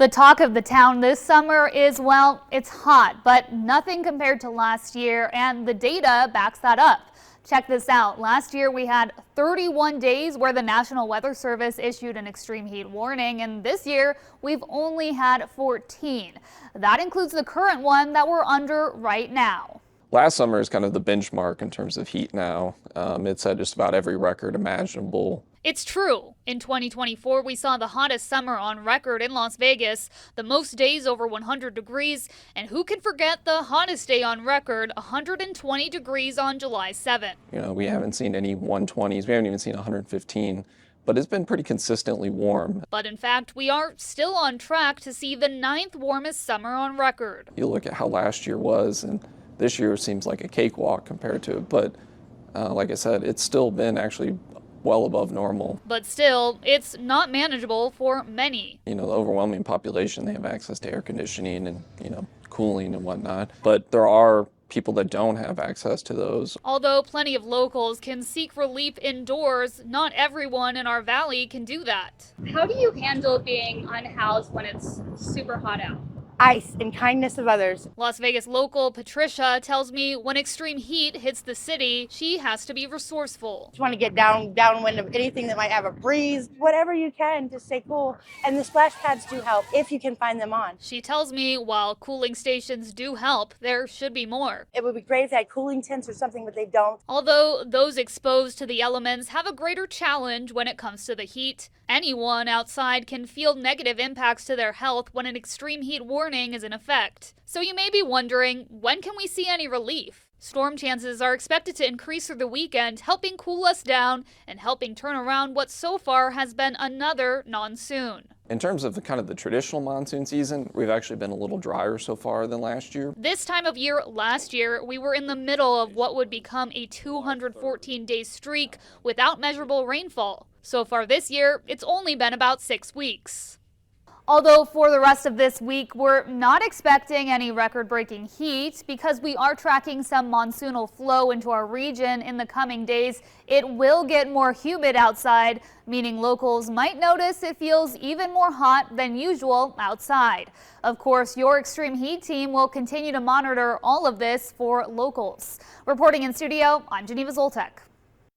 The talk of the town this summer is, well, it's hot, but nothing compared to last year, and the data backs that up. Check this out. Last year we had 31 days where the National Weather Service issued an extreme heat warning, and this year we've only had 14. That includes the current one that we're under right now. Last summer is kind of the benchmark in terms of heat now. It's at just about every record imaginable. It's true. In 2024, we saw the hottest summer on record in Las Vegas, the most days over 100 degrees, and who can forget the hottest day on record, 120 degrees on July 7th. You know, we haven't seen any 120s. We haven't even seen 115. But it's been pretty consistently warm. But in fact, we are still on track to see the 9th warmest summer on record. You look at how last year was, and this year seems like a cakewalk compared to it. But like I said, it's still been actually well above normal. But still, it's not manageable for many. You know, the overwhelming population, they have access to air conditioning and, cooling and whatnot. But there are people that don't have access to those. Although plenty of locals can seek relief indoors, not everyone in our valley can do that. How do you handle being unhoused when it's super hot out? Ice and kindness of others. Las Vegas local Patricia tells me when extreme heat hits the city, she has to be resourceful. Just want to get downwind of anything that might have a breeze, whatever you can to stay cool. And the splash pads do help if you can find them on. She tells me while cooling stations do help, there should be more. It would be great if they had cooling tents or something, but they don't. Although those exposed to the elements have a greater challenge when it comes to the heat. Anyone outside can feel negative impacts to their health when an extreme heat warning is in effect. So you may be wondering, when can we see any relief? Storm chances are expected to increase through the weekend, helping cool us down and helping turn around what so far has been another monsoon. In terms of the traditional monsoon season, we've actually been a little drier so far than last year. This time of year last year, we were in the middle of what would become a 214-day streak without measurable rainfall. So far this year, it's only been about 6 weeks. Although for the rest of this week, we're not expecting any record-breaking heat because we are tracking some monsoonal flow into our region in the coming days. It will get more humid outside, meaning locals might notice it feels even more hot than usual outside. Of course, your extreme heat team will continue to monitor all of this for locals. Reporting in studio, I'm Geneva Zoltek.